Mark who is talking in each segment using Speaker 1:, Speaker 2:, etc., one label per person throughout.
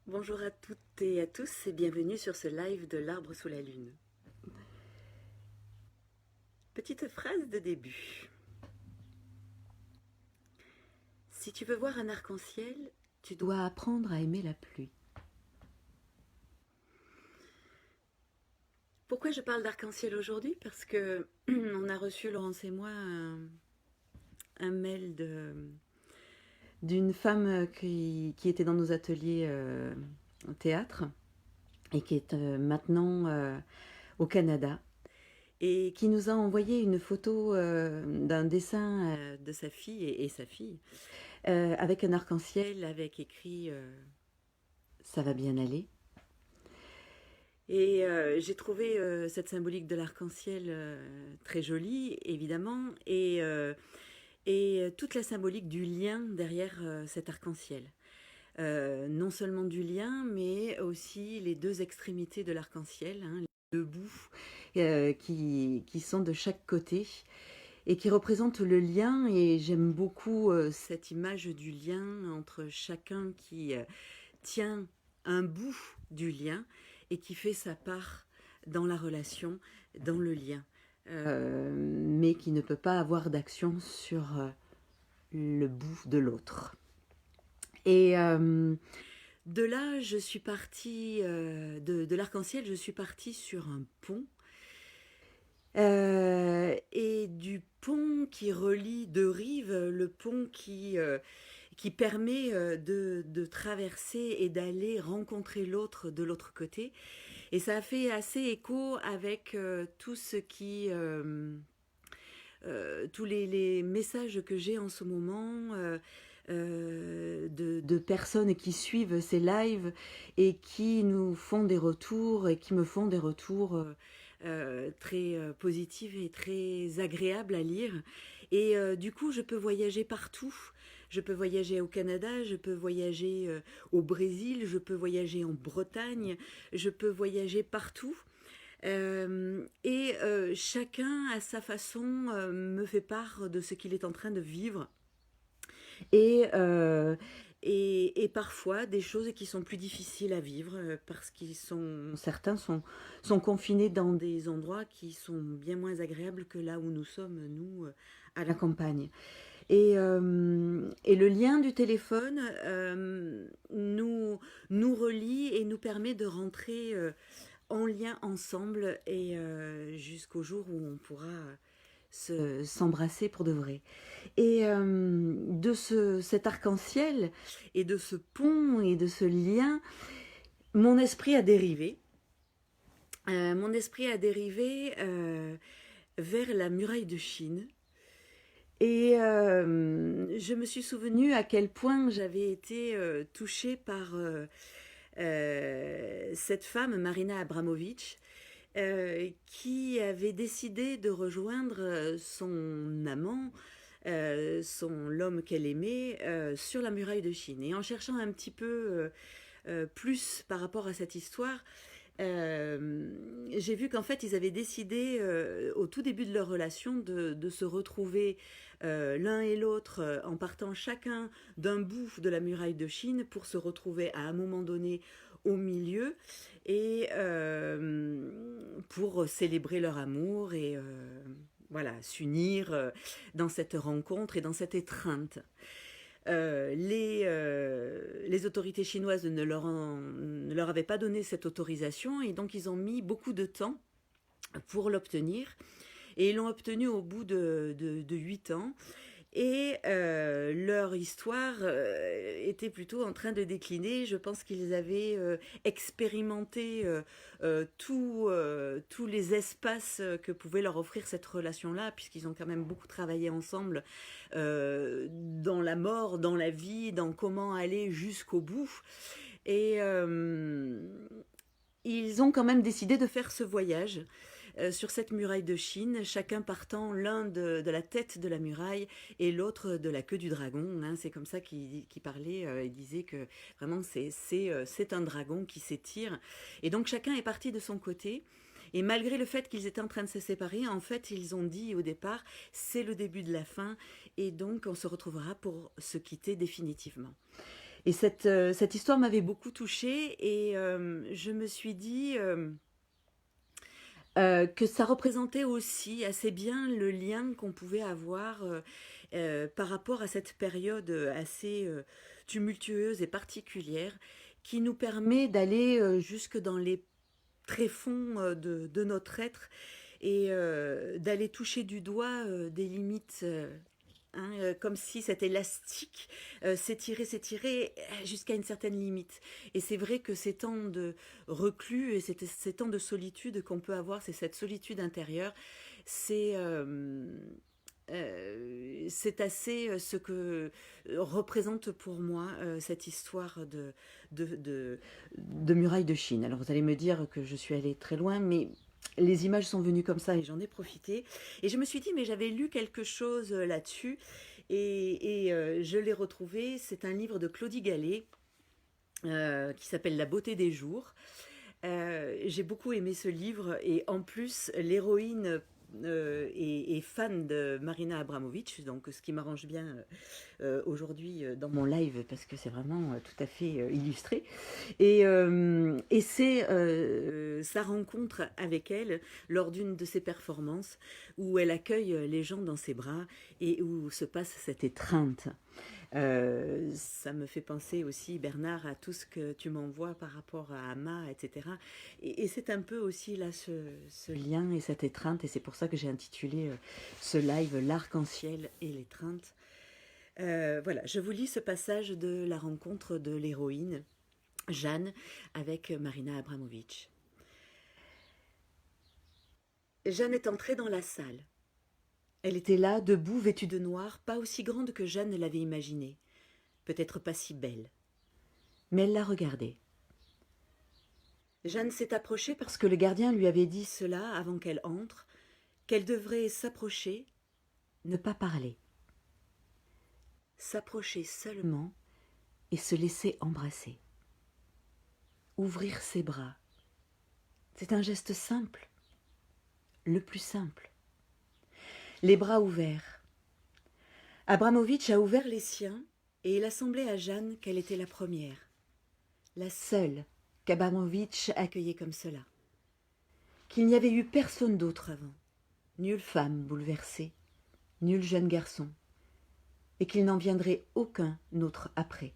Speaker 1: Bonjour à toutes et à tous et bienvenue sur ce live de l'arbre sous la lune. Petite phrase de début. Si tu veux voir un arc-en-ciel, tu dois apprendre à aimer la pluie. Pourquoi je parle d'arc-en-ciel aujourd'hui? Parce que on a reçu, Laurence et moi, un mail d'une femme qui était dans nos ateliers au théâtre et qui est maintenant au Canada et qui nous a envoyé une photo d'un dessin de sa fille et sa fille avec un arc-en-ciel avec écrit ça va bien aller. Et j'ai trouvé cette symbolique de l'arc-en-ciel très jolie, évidemment, et toute la symbolique du lien derrière cet arc-en-ciel. Non seulement du lien, mais aussi les deux extrémités de l'arc-en-ciel, hein, les deux bouts qui sont de chaque côté et qui représentent le lien. Et j'aime beaucoup cette image du lien entre chacun qui tient un bout du lien et qui fait sa part dans la relation, dans le lien, mais qui ne peut pas avoir d'action sur le bout de l'autre. Et de là, je suis partie, de l'arc-en-ciel, je suis partie sur un pont. Et du pont qui relie deux rives, le pont qui permet de traverser et d'aller rencontrer l'autre de l'autre côté. Et ça a fait assez écho avec tout ce qui... tous les messages que j'ai en ce moment de personnes qui suivent ces lives et qui nous font des retours et qui me font des retours très positifs et très agréables à lire. Et du coup, je peux voyager partout. Je peux voyager au Canada, je peux voyager au Brésil, je peux voyager en Bretagne, je peux voyager partout. Et chacun, à sa façon, me fait part de ce qu'il est en train de vivre. Et, et parfois des choses qui sont plus difficiles à vivre parce qu'ils sont certains sont confinés dans des endroits qui sont bien moins agréables que là où nous sommes, nous, à la campagne. Et le lien du téléphone nous relie et nous permet de rentrer en lien ensemble et jusqu'au jour où on pourra s'embrasser pour de vrai. Et cet arc-en-ciel et de ce pont et de ce lien, mon esprit a dérivé. Mon esprit a dérivé vers la muraille de Chine. Et je me suis souvenu à quel point j'avais été touchée par cette femme, Marina Abramovic, qui avait décidé de rejoindre son amant, l'homme qu'elle aimait, sur la muraille de Chine. Et en cherchant un petit peu plus par rapport à cette histoire, j'ai vu qu'en fait ils avaient décidé au tout début de leur relation de se retrouver l'un et l'autre en partant chacun d'un bout de la muraille de Chine pour se retrouver à un moment donné au milieu et pour célébrer leur amour et voilà, s'unir dans cette rencontre et dans cette étreinte. Les autorités chinoises ne leur avaient pas donné cette autorisation et donc ils ont mis beaucoup de temps pour l'obtenir et ils l'ont obtenu au bout de 8 ans. Et leur histoire était plutôt en train de décliner. Je pense qu'ils avaient expérimenté tous les espaces que pouvait leur offrir cette relation-là, puisqu'ils ont quand même beaucoup travaillé ensemble dans la mort, dans la vie, dans comment aller jusqu'au bout. Et ils ont quand même décidé de faire ce voyage sur cette muraille de Chine, chacun partant l'un de la tête de la muraille et l'autre de la queue du dragon. Hein. C'est comme ça qu'il parlait. Il disait que vraiment c'est un dragon qui s'étire. Et donc chacun est parti de son côté. Et malgré le fait qu'ils étaient en train de se séparer, en fait, ils ont dit au départ, c'est le début de la fin, et donc on se retrouvera pour se quitter définitivement. Et cette histoire m'avait beaucoup touchée et je me suis dit que ça représentait aussi assez bien le lien qu'on pouvait avoir par rapport à cette période assez tumultueuse et particulière qui nous permet d'aller jusque dans les tréfonds de notre être et d'aller toucher du doigt des limites. Hein, comme si cet élastique s'étirait jusqu'à une certaine limite. Et c'est vrai que ces temps de reclus et ces temps de solitude qu'on peut avoir, c'est cette solitude intérieure, c'est c'est assez ce que représente pour moi cette histoire de muraille de Chine. Alors vous allez me dire que je suis allée très loin, mais les images sont venues comme ça et j'en ai profité. Et je me suis dit, mais j'avais lu quelque chose là-dessus et je l'ai retrouvé. C'est un livre de Claudie Gallet qui s'appelle La beauté des jours. J'ai beaucoup aimé ce livre et en plus, l'héroïne est fan de Marina Abramovic, donc ce qui m'arrange bien aujourd'hui dans mon live parce que c'est vraiment tout à fait illustré. Et c'est sa rencontre avec elle lors d'une de ses performances où elle accueille les gens dans ses bras et où se passe cette étreinte. Ça me fait penser aussi, Bernard, à tout ce que tu m'envoies par rapport à Ama, etc. Et c'est un peu aussi là ce lien et cette étreinte, et c'est pour ça que j'ai intitulé ce live L'arc-en-ciel et l'étreinte. Voilà, je vous lis ce passage de la rencontre de l'héroïne, Jeanne, avec Marina Abramovic. Jeanne est entrée dans la salle. Elle était là, debout, vêtue de noir, pas aussi grande que Jeanne ne l'avait imaginée, peut-être pas si belle. Mais elle la regardait. Jeanne s'est approchée parce que le gardien lui avait dit cela avant qu'elle entre, qu'elle devrait s'approcher, ne pas parler. S'approcher seulement et se laisser embrasser. Ouvrir ses bras. C'est un geste simple, le plus simple. Les bras ouverts. Abramovic a ouvert les siens et il a semblé à Jeanne qu'elle était la première, la seule qu'Abramovic accueillait comme cela. Qu'il n'y avait eu personne d'autre avant, nulle femme bouleversée, nul jeune garçon, et qu'il n'en viendrait aucun autre après.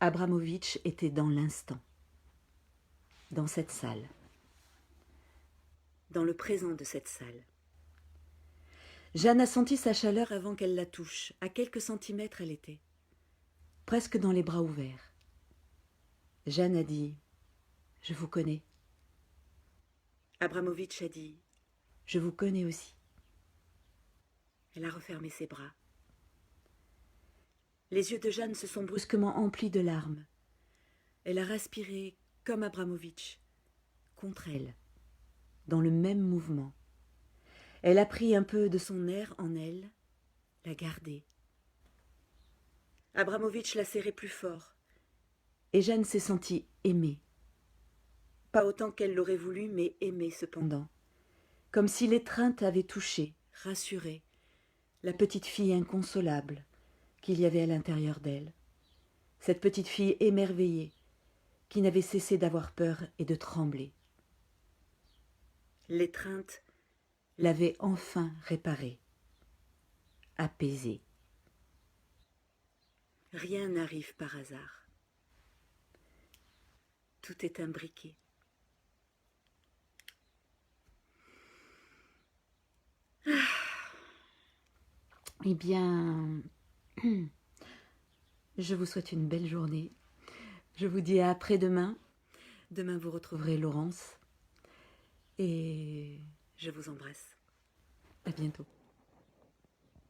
Speaker 1: Abramovic était dans l'instant, dans cette salle, dans le présent de cette salle. Jeanne a senti sa chaleur avant qu'elle la touche. À quelques centimètres elle était, presque dans les bras ouverts. Jeanne a dit « Je vous connais ». Abramovic a dit « Je vous connais aussi ». Elle a refermé ses bras. Les yeux de Jeanne se sont brusquement emplis de larmes. Elle a respiré comme Abramovic, contre elle, dans le même mouvement. Elle a pris un peu de son air en elle, l'a gardé. Abramovic l'a serré plus fort, et Jeanne s'est sentie aimée. Pas autant qu'elle l'aurait voulu, mais aimée cependant, comme si l'étreinte avait touché, rassuré, la petite fille inconsolable qu'il y avait à l'intérieur d'elle, cette petite fille émerveillée qui n'avait cessé d'avoir peur et de trembler. L'étreinte l'avait enfin réparée, apaisée. Rien n'arrive par hasard. Tout est imbriqué. Eh bien, je vous souhaite une belle journée. Je vous dis à après-demain. Demain, vous retrouverez Laurence. Et je vous embrasse. À bientôt.